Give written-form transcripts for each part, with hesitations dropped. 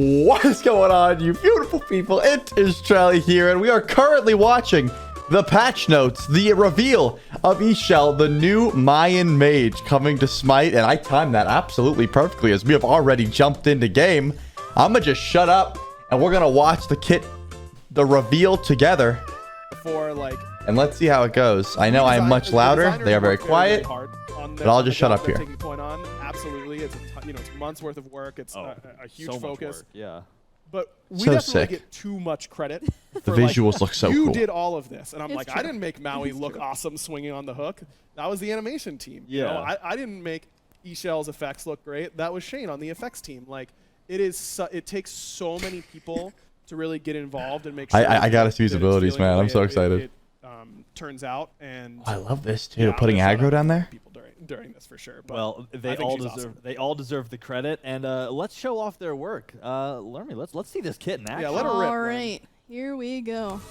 What is going on, you beautiful people? It is Trellirelli here, and we are currently watching the patch notes, the reveal of Ix Chel, the new Mayan mage coming to Smite, and I timed that absolutely perfectly as we have already jumped into game. I'm gonna just shut up, and we're gonna watch the reveal together. And let's see how it goes. I know I am much louder. They are very quiet, but I'll just shut up here. Absolutely, it's it's months worth of work. It's a huge so focus. Work, yeah. But we So definitely sick. get too much credit. The For visuals look so you cool. did all of this, and I'm It's like, true. I didn't make Maui look awesome swinging on the hook. That was the animation team. Yeah. You know, I didn't make Ix Chel's effects look great. That was Shane on the effects team. Like, it takes so many people to really get involved and make sure. I gotta see his that it's abilities, feeling man. the I'm way so it excited. turns out, and I love this too. yeah, I'm Putting gonna shout aggro out down there. people during this for sure. But Well, I they think all she's deserve awesome. they all deserve the credit, and let's show off their work. Lermy, let's see this kit in action. Yeah, let her rip. All Len. right, here we go.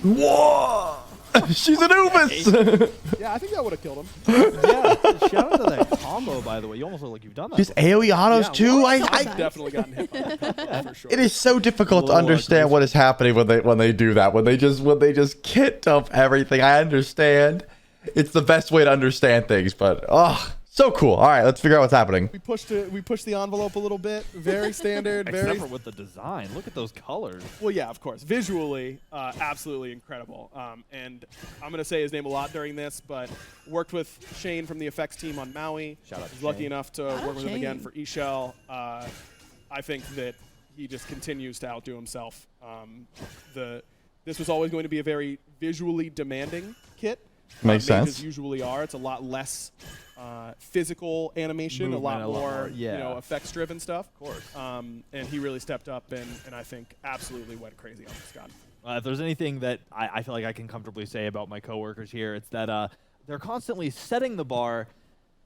Whoa! She's an Ubis! Yeah, I think that would have killed him. Yeah, shout out to that combo, by the way. You almost look like you've done that. She's AoE autos Yeah, too. I've I definitely gotten hit by that for sure. It is so difficult to Little understand what is happening when they do that. When they just kit dump everything. I understand. It's the best way to understand things, but so cool. All right, let's figure out what's happening. We pushed the envelope a little bit. Very standard. Except very for with the design. Look at those colors. well, yeah, of course. Visually, absolutely incredible. And I'm gonna say his name a lot during this, but worked with Shane from the effects team on Maui. Shout out to Was lucky Shane. enough to work with him again for Ix Chel. I think that he just continues to outdo himself. This was always going to be a very visually demanding kit. Makes Mages sense. usually are. It's a lot less physical animation, Movement, a lot more yeah. effects-driven stuff. Of course. And he really stepped up and I think absolutely went crazy on this gun. If there's anything that I feel like I can comfortably say about my coworkers here, it's that they're constantly setting the bar,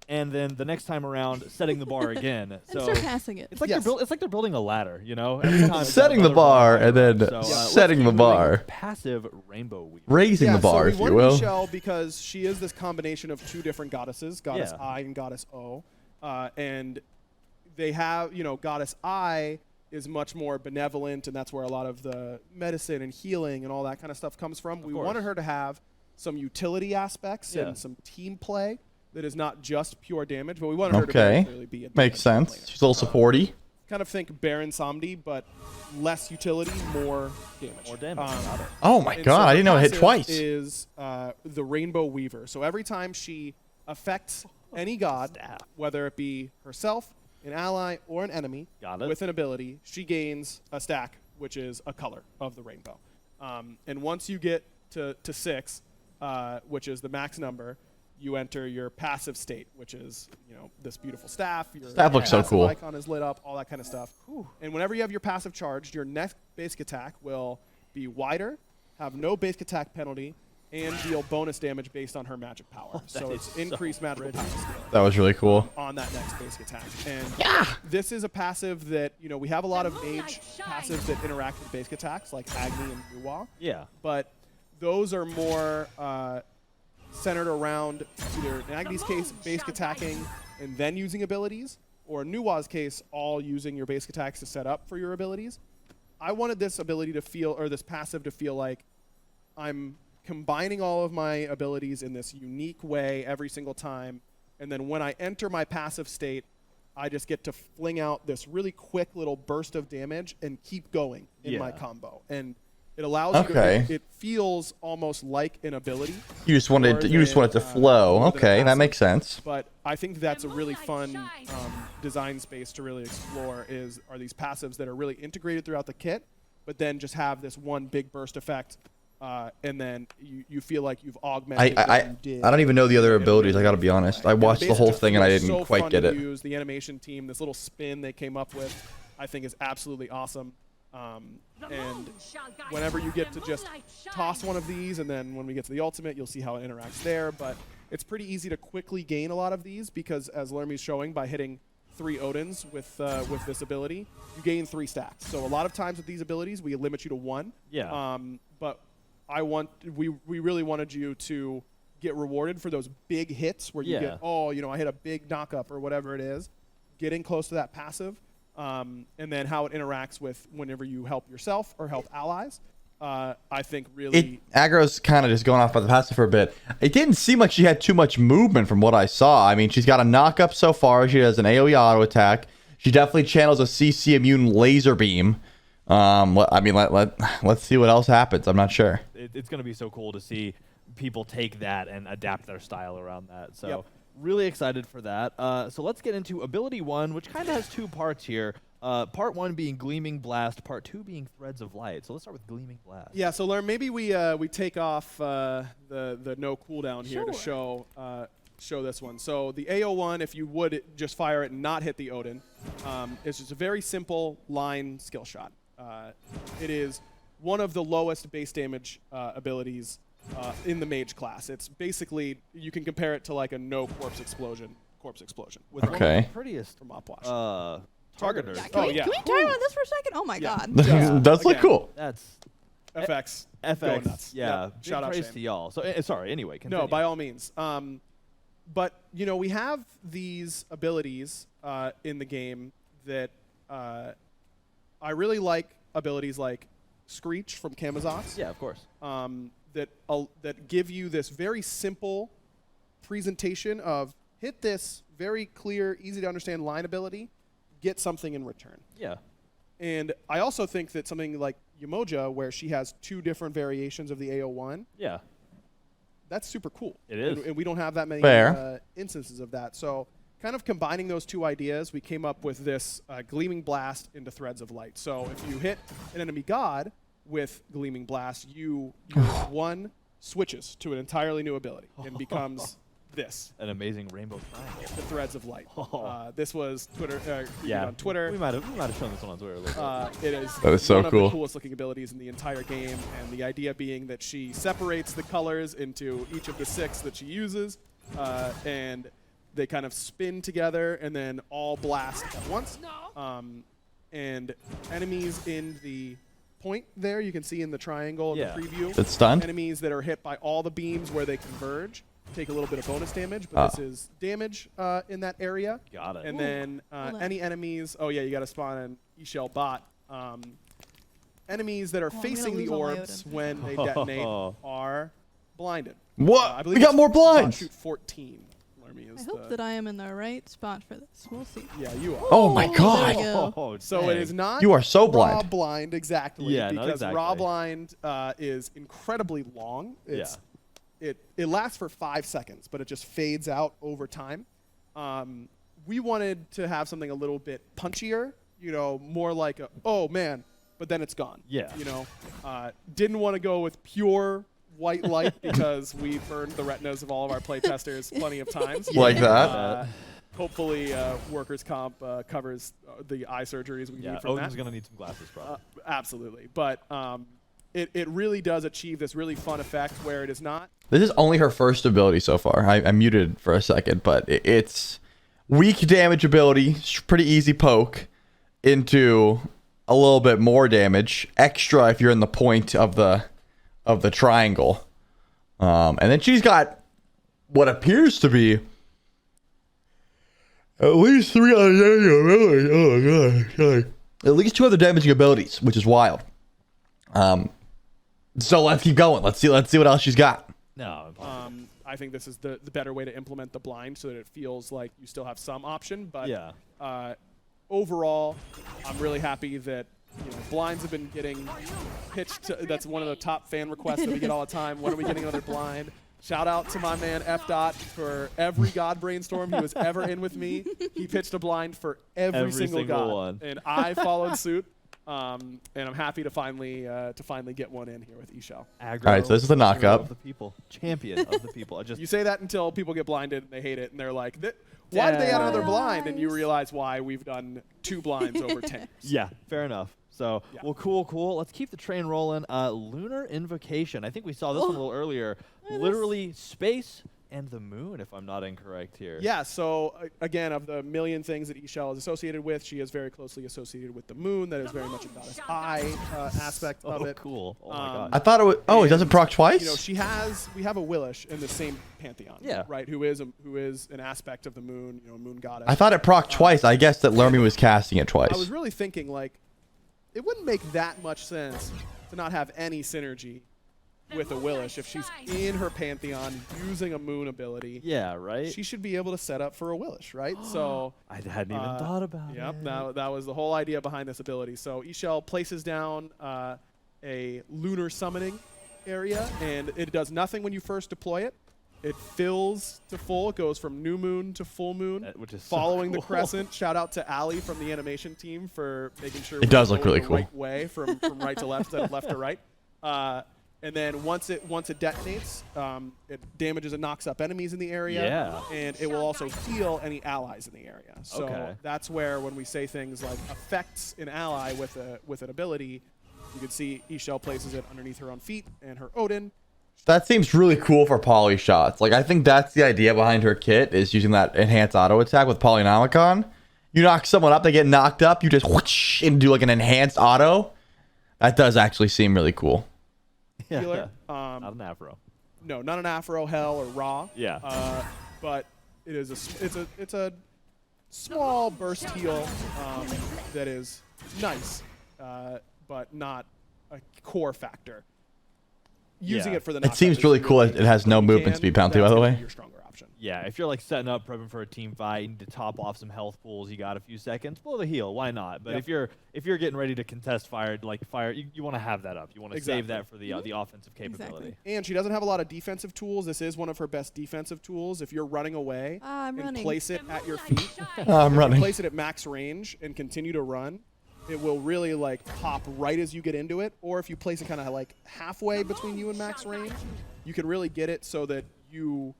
and then the next time around, setting the bar again. And So surpassing it. it's like Yes. it's like they're building a ladder, you know. Every time it's Setting the another bar bar and then So, setting the let's keep bar. doing Passive rainbow weave. Raising the bar, so if we you won will. Ix Chel because she is this combination of two different goddesses, Goddess Yeah. I and Goddess O. And they have, Goddess I is much more benevolent, and that's where a lot of the medicine and healing and all that kind of stuff comes from. We course. wanted her to have some utility aspects Yeah. and some team play that is not just pure damage, but we wanted her to Okay. really be a Makes damage sense. player. She's a little supporty. Kind of think Baron Samdi, but less utility, more damage. More damage. Got it. Oh my And god, so I her didn't know it hit passive twice. Is the Rainbow Weaver. So every time she affects any god, Staff. whether it be herself, an ally, or an enemy, Got it. with an ability, she gains a stack, which is a color of the rainbow. And once you get to 6, which is the max number, you enter your passive state, which is this beautiful staff. Your Staff looks so passive cool. Icon is lit up, all that kind of stuff. And whenever you have your passive charged, your next basic attack will be wider, have no basic attack penalty, and deal bonus damage based on her magic power. So is it's increased magical power scale That was really cool. on that next basic attack. And this is a passive that, we have a lot of mage passives that interact with basic attacks, like Agni and Nuwa, Yeah. but those are more centered around either, in Agni's case, basic attacking and then using abilities, or in Nuwa's case, all using your basic attacks to set up for your abilities. I wanted this ability to feel, or this passive to feel like I'm combining all of my abilities in this unique way every single time, and then when I enter my passive state, I just get to fling out this really quick little burst of damage and keep going in my Yeah. combo. And it allows Okay. you to, it feels almost like an ability, You just wanted it to flow. more than a Okay, that passive. makes sense. but I think that's a really fun design space to really explore are these passives that are really integrated throughout the kit, but then just have this one big burst effect, and then you feel like you've augmented what you did. I don't even know the other in a abilities. I really gotta be good honest. way. I And watched the basically whole thing and I feels didn't so quite fun get to it. use. The animation team, this little spin they came up with, I think is absolutely awesome. And whenever you get to just toss one of these, and then when we get to the ultimate, you'll see how it interacts there. But it's pretty easy to quickly gain a lot of these because, as Lermy's showing, by hitting 3 Odins with this ability, you gain 3 stacks. So a lot of times with these abilities, we limit you to 1. Yeah. But we really wanted you to get rewarded for those big hits where you Yeah. get, I hit a big knock-up or whatever it is. getting close to that passive, and then how it interacts with whenever you help yourself or help allies. I think really Aggro's kind of just going off by the passive for a bit. It didn't seem like she had too much movement from what I saw. I mean, she's got a knock up so far. She has an AoE auto attack. She definitely channels a CC immune laser beam. I mean, let's see what else happens. I'm not sure. It's going to be so cool to see people take that and adapt their style around that. So Yep. really excited for that. So let's get into ability 1, which kind of has 2 parts here. Part 1 being Gleaming Blast, part 2 being Threads of Light. So let's start with Gleaming Blast. Yeah, so Learn, maybe we take off the no cooldown here to show this one. So the AO1, if you would just fire it and not hit the Odin, is just a very simple line skill shot. It is one of the lowest base damage abilities in the mage class. It's basically, you can compare it to like a no corpse explosion. With one of the prettiest from Opwash. targeters. Yeah, can we talk about this for a second? Oh my god. Yeah. Does look Again, cool. That's FX. Going FX. nuts. Yeah. Yep. Big Shout out praise Shane. to y'all. So sorry. Anyway, continue. No, by all means. But you know, we have these abilities in the game that I really like. Abilities like Screech from Kamazox. Yeah, of course. That give you this very simple presentation of hit this very clear, easy to understand line ability, get something in return. Yeah. And I also think that something like Yamoja, where she has 2 different variations of the AO1, Yeah. that's super cool. It is. And we don't have that many instances of that. So kind of combining those 2 ideas, we came up with this Gleaming Blast into Threads of Light. So if you hit an enemy god with Gleaming Blast, your one switches to an entirely new ability and becomes this. An amazing rainbow triangle. The Threads of Light. Oh. This was Twitter. Yeah. On Twitter. We might have shown this one on Twitter a little bit. It is That is so one of cool. the coolest looking abilities in the entire game, and the idea being that she separates the colors into each of the 6 that she uses, and they kind of spin together and then all blast at once. And enemies in the point there, you can see in the triangle in the preview. It's stunned. Enemies that are hit by all the beams where they converge take a little bit of bonus damage, but this is damage in that area. Got it. And then any enemies, oh yeah, you got to spawn an Ix Chel bot. Enemies that are facing the orbs when they detonate are blinded. What? I believe We got it's more blinds. Shoot 14. I hope that I am in the right spot for this. We'll see. Yeah, you are. Oh my there god. we go. Oh, So it is not You are so raw blind. blind exactly, Yeah, not because exactly. raw blind is incredibly long. It lasts for 5 seconds, but it just fades out over time. We wanted to have something a little bit punchier, you know, more like a, oh man, but then it's gone. Yeah. You know, didn't want to go with pure white light because we burned the retinas of all of our playtesters plenty of times. Like that. Hopefully, workers' comp covers the eye surgeries we need from Odin's that. going to need some glasses, probably. Absolutely. But it really does achieve this really fun effect where it is not. This is only her first ability so far. I muted for a second, but it's weak damage ability, pretty easy poke, into a little bit more damage, extra if you're in the point of the triangle. And then she's got what appears to be at least 3 other damaging abilities. Oh my god, sorry. At least 2 other damaging abilities, which is wild. So let's keep going. Let's see what else she's got. No, impossible. I think this is the better way to implement the blind so that it feels like you still have some option. But overall, I'm really happy that blinds have been getting pitched. That's one of the top fan requests that we get all the time. When are we getting another blind? Shout out to my man F. Dot for every God brainstorm he was ever in with me. He pitched a blind for every single God, one. and I followed suit. And I'm happy to finally get one in here with Ix Chel. All right, so this is the knockup. Of the people. Champion of the people. You say that until people get blinded and they hate it, and they're like, why did they add another blind? And you realize why we've done 2 blinds over 10 years. Yeah, fair enough. So, well, cool. Let's keep the train rolling. Lunar Invocation. I think we saw this one a little earlier. Literally space and the moon, if I'm not incorrect here. Yeah, so again, of the million things that Ix Chel is associated with, she is very closely associated with the moon. That is very much a goddess eye aspect of it. Cool. Oh my god. I thought it was. Oh, it doesn't proc twice. You know, we have a Willish in the same pantheon. Yeah. Right. Who is an aspect of the moon. You know, moon goddess. I thought it proc twice. I guess that Lermy was casting it twice. I was really thinking like, it wouldn't make that much sense to not have any synergy with a Willish if she's in her pantheon using a moon ability. Yeah, right? She should be able to set up for a Willish, right? So I hadn't even thought about it. Yep, that was the whole idea behind this ability. So Ix Chel places down a lunar summoning area, and it does nothing when you first deploy it. It fills to full. It goes from new moon to full moon, Which is so following cool. the crescent. Shout out to Ali from the animation team for making sure It does look going really the cool. right way from right to left instead of left to right. And then once it detonates, it damages and knocks up enemies in the area. Yeah. And it will also heal any allies in the area. So Okay. that's where when we say things like affects an ally with an ability, you can see Ix Chel places it underneath her own feet and her Odin. That seems really cool for poly shots. Like, I think that's the idea behind her kit, is using that enhanced auto attack with Polynomicon. You knock someone up, they get knocked up, you just whoosh and do like an enhanced auto. That does actually seem really cool. Healer. Not an afro. No, not an Afro, Hell, or Raw. Yeah. But it is it's a small burst heal that is nice, but not a core factor. Using Yeah. it for the It knockup seems is really cool. really It has no good. movement speed penalty, by That's the gonna way. be your stronger option. Yeah, if you're like setting up, prepping for a team fight, you need to top off some health pools. You got a few seconds, blow the heal. Why not? But Yep. if you're getting ready to contest fire, you want to have that up. You want to save Exactly. that for the offensive capability. Exactly. And she doesn't have a lot of defensive tools. This is one of her best defensive tools. If you're running away I'm and running. place it at your feet, I'm running. place it at max range and continue to run, it will really like pop right as you get into it. Or if you place it kind of like halfway between you and max range, you can really get it so that you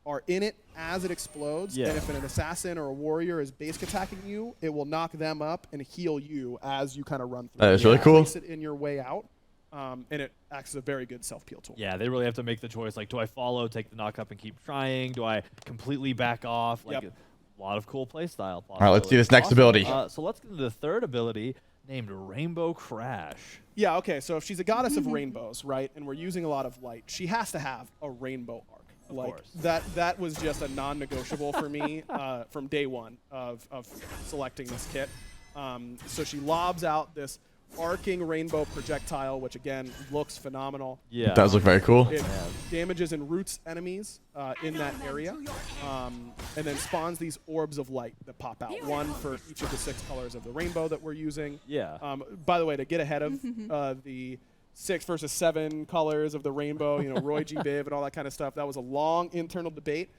are in it as it explodes. Yeah. And if an assassin or a warrior is basic attacking you, it will knock them up and heal you as you kind of run through. That is You really can cool. Place it in your way out, and it acts as a very good self-peel tool. Yeah, they really have to make the choice. Like, do I follow, take the knock up, and keep trying? Do I completely back off? Like, Yep. a lot of cool playstyle. All right, let's do this next ability. So let's get into the third ability named Rainbow Crash. Yeah, okay, so if she's a goddess of rainbows, right, and we're using a lot of light, she has to have a rainbow arc. Like course. that was just a non-negotiable for me from day one of selecting this kit. So she lobs out this arcing rainbow projectile, which again looks phenomenal. Yeah. It does look very cool. It damages and roots enemies in that area, and then spawns these orbs of light that pop out. One for each of the 6 colors of the rainbow that we're using. Yeah. By the way, to get ahead of the 6 versus 7 colors of the rainbow, you know, Roy G. Biv and all that kind of stuff, that was a long internal debate.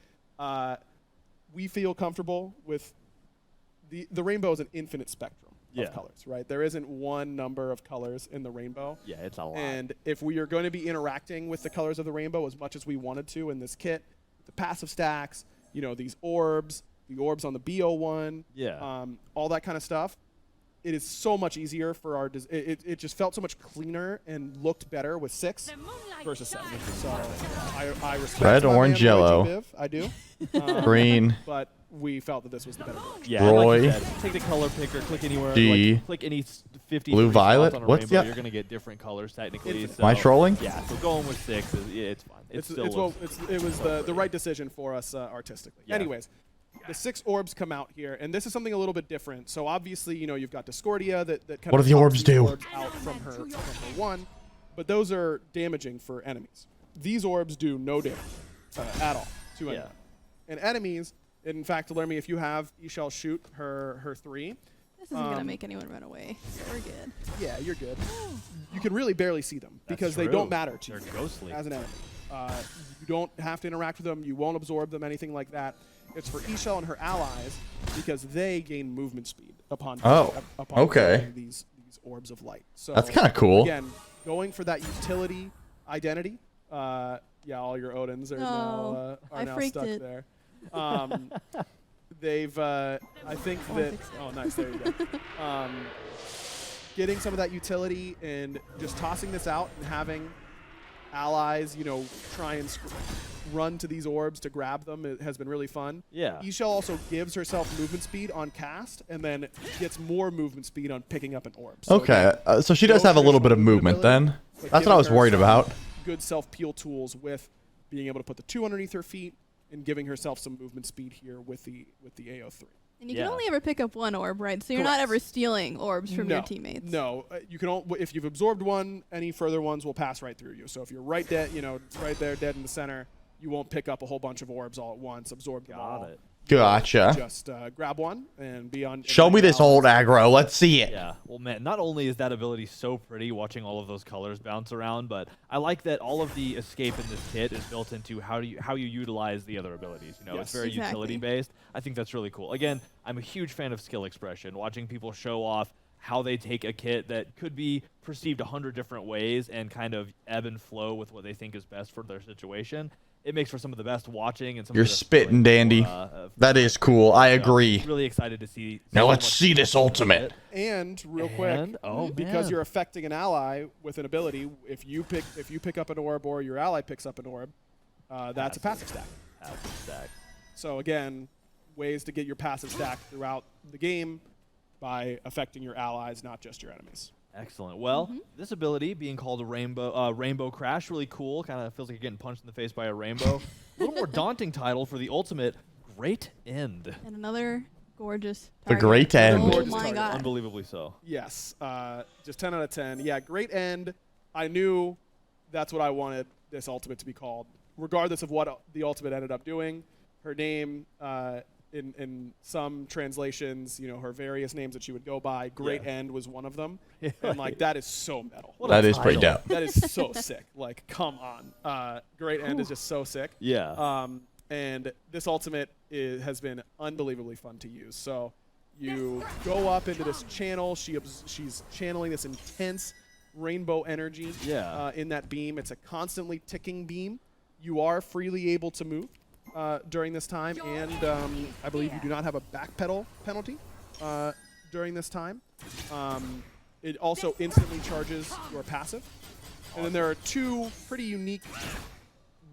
We feel comfortable with the rainbow is an infinite spectrum Yeah. of colors, right? There isn't one number of colors in the rainbow. Yeah, it's a lot. And if we are going to be interacting with the colors of the rainbow as much as we wanted to in this kit, the passive stacks, you know, these orbs, the orbs on the BO1, Yeah. all that kind of stuff, it is so much easier for our it just felt so much cleaner and looked better with 6 versus 7. So I respect Red, my man, orange, Roy G. yellow. Biv. I do. Green. But we felt that this was the better version. Yeah, and like you Roy. said, take the color picker, click anywhere, G. like, click any 50 Blue, spots violet? on a What's rainbow, the- you're going to get different colors technically. Infinite. So, Am I trolling? Yeah, so going with 6, it's fine. It It was the right decision for us artistically. Yeah. Anyways, the 6 orbs come out here, and this is something a little bit different. So obviously, you know, you've got Discordia that kind What of do the pops orbs these do? orbs out from her one, but those are damaging for enemies. These orbs do no damage at all to anyone. And enemies, in fact, Lermy, if you have Ix Chel shoot her 3, This isn't gonna make anyone run away. So we're good. yeah, you're good. You can really barely see them That's because they true. don't matter to They're you ghostly. as an enemy. You don't have to interact with them. You won't absorb them, anything like that. It's for Ix Chel and her allies because they gain movement speed upon okay. deploying these orbs of light. So That's kind of cool. Again, going for that utility identity. Yeah, all your Odins are No, I now freaked stuck it. there. They've, I think that. Oh, nice. There you go. Getting some of that utility and just tossing this out and having allies, you know, try and run to these orbs to grab them. It has been really fun. Yeah. Ix Chel also gives herself movement speed on cast and then gets more movement speed on picking up an orb. So Okay, again, so she does no have a little bit of traditional movement ability, then. but That's what I was giving her worried some about. Good self-peel tools with being able to put the 2 underneath her feet and giving herself some movement speed here with the AO3. And you Yeah. can only ever pick up one orb, right? So you're not Correct. ever stealing orbs from no, your teammates. No, you can. If you've absorbed one, any further ones will pass right through you. So if you're right dead, you know, right there, dead in the center, you won't pick up a whole bunch of orbs all at once. Absorb them all. Got it. Gotcha. Just grab one and be on. Show me this old aggro. Let's see it. Yeah, well, man, not only is that ability so pretty watching all of those colors bounce around, but I like that all of the escape in this kit is built into how you utilize the other abilities. You know, Yes. it's very Exactly. utility based. I think that's really cool. Again, I'm a huge fan of skill expression, watching people show off how they take a kit that could be perceived 100 different ways and kind of ebb and flow with what they think is best for their situation. It makes for some of the best watching and some You're of the best spitting, feeling dandy. That is cool. I agree. Really excited to see. Now so let's much see this ultimate. And real quick, And- oh, because man. you're affecting an ally with an ability, if you pick up an orb or your ally picks up an orb, that's a passive stack. Passive stack. So again, ways to get your passive stack throughout the game by affecting your allies, not just your enemies. Excellent. Well, this ability being called a rainbow crash, really cool. Kind of feels like you're getting punched in the face by a rainbow. A little more daunting title for the ultimate, Great End. And another gorgeous The target. great end. Oh Gorgeous my target. god. Unbelievably so. Yes, just 10 out of 10. Yeah, great end. I knew that's what I wanted this ultimate to be called, regardless of what the ultimate ended up doing. Her name, in some translations, you know, her various names that she would go by, Great Yeah. End was one of them. And like that is so metal. What a That is pretty title. dope. That is so sick. Like, come on. Great End is just so sick. Yeah. And this ultimate has been unbelievably fun to use. So you go up into this channel. She's channeling this intense rainbow energy Yeah. in that beam. It's a constantly ticking beam. You are freely able to move during this time, and I believe you do not have a backpedal penalty during this time. It also instantly charges your passive. And then there are two pretty unique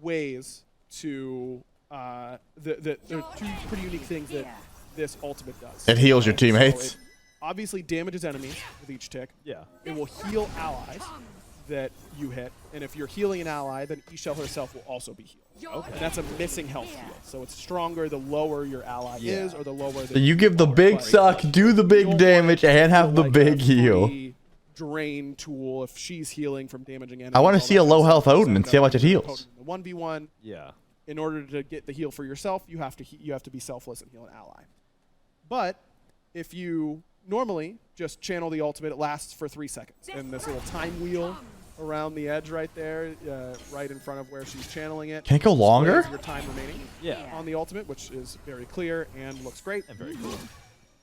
ways to there are two pretty unique things that this ultimate does. It heals your So teammates. it obviously damages enemies with each tick. Yeah. It will heal allies that you hit, and if you're healing an ally, then Ix Chel herself will also be healed. Okay. And that's a missing health heal. So it's stronger the lower your ally Yeah. is, or the lower. So you give the big suck, do the big damage, and have the big heal. Drain tool if she's healing from damaging enemies. I want to all see that a kind low of health stuff. Odin and see how much it heals. The 1v1. Yeah. In order to get the heal for yourself, you have to be selfless and heal an ally. But if you normally just channel the ultimate, it lasts for 3 seconds. And this little time wheel around the edge right there, right in front of where she's channeling it. Can it go longer? displays your time remaining Yeah. on the ultimate, which is very clear and looks great. And very cool.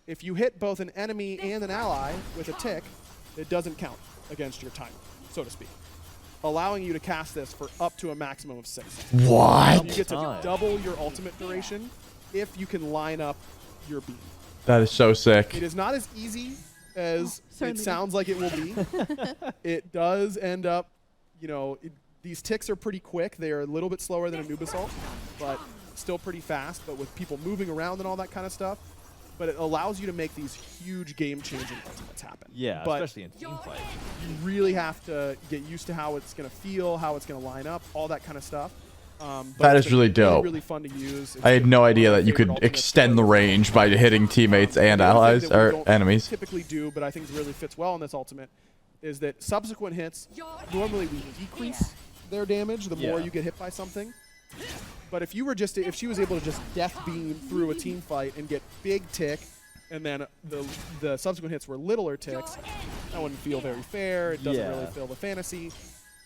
If you hit both an enemy and an ally with a tick, it doesn't count against your timer, so to speak, allowing you to cast this for up to a maximum of 6 seconds. You What? get to Time. double your ultimate duration if you can line up your beam. That is so It sick. is not as easy as it certainly sounds like it will be. It does end up, you know, these ticks are pretty quick. They are a little bit slower than a noob assault, but still pretty fast. But with people moving around and all that kind of stuff, but it allows you to make these huge game-changing ultimates happen. Yeah, but especially in team fight. you really have to get used to how it's going to feel, how it's going to line up, all that kind of stuff. But That it's is been really dope. Really fun to use. It's I had been no one of idea my that you favorite could ultimates extend the to play. range by hitting teammates and The other thing allies, that we or don't enemies. typically do, but I think really fits well in this ultimate, is that subsequent hits, normally we decrease their damage the more Yeah. you get hit by something. But if she was able to just death beam through a team fight and get big tick, and then the subsequent hits were littler ticks, that wouldn't feel very fair. It doesn't really Yeah. feel the fantasy.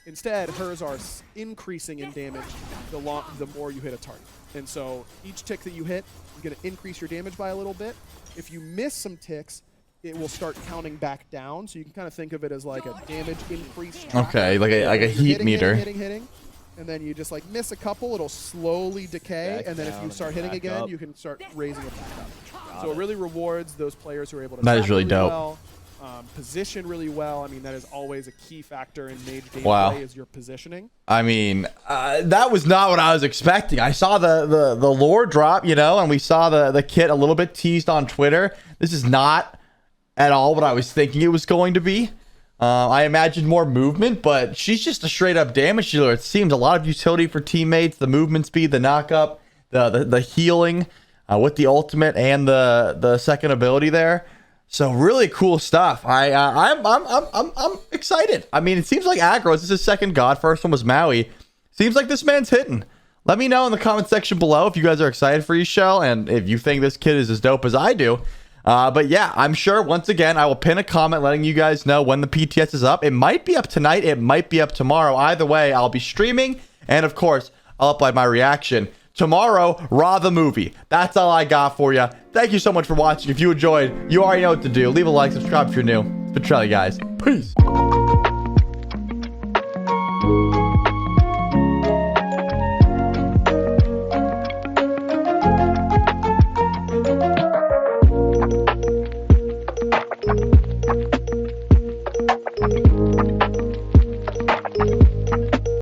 Instead, hers are increasing in damage the more you hit a target. And so each tick that you hit is going to increase your damage by a little bit. If you miss some ticks, it will start counting back down. So you can kind of think of it as like a damage increase tracker. Okay, like a You're heat hitting, meter. hitting, and then you just like miss a couple, it'll slowly decay, Back and then if down you and start then hitting back again, up. you can start raising it back up. Got So it it. really rewards those players who are able to That is track really dope. well. position really well. I mean, that is always a key factor in mage gameplay Wow. is your positioning. I mean, that was not what I was expecting. I saw the lore drop, you know, and we saw the kit a little bit teased on Twitter. This is not at all what I was thinking it was going to be. I imagined more movement, but she's just a straight up damage dealer. It seems a lot of utility for teammates, the movement speed, the knockup, the healing with the ultimate and the second ability there. So really cool stuff. I'm excited. I mean, it seems like aggro. This is his second god. First one was Maui. Seems like this man's hitting. Let me know in the comment section below if you guys are excited for Ix Chel and if you think this kid is as dope as I do. But yeah, I'm sure once again I will pin a comment letting you guys know when the PTS is up. It might be up tonight. It might be up tomorrow. Either way, I'll be streaming, and of course, I'll upload my reaction. Tomorrow, Raw the movie. That's all I got for you. Thank you so much for watching. If you enjoyed, you already know what to do. Leave a like, subscribe if you're new. It's been Trellirelli, guys. Peace.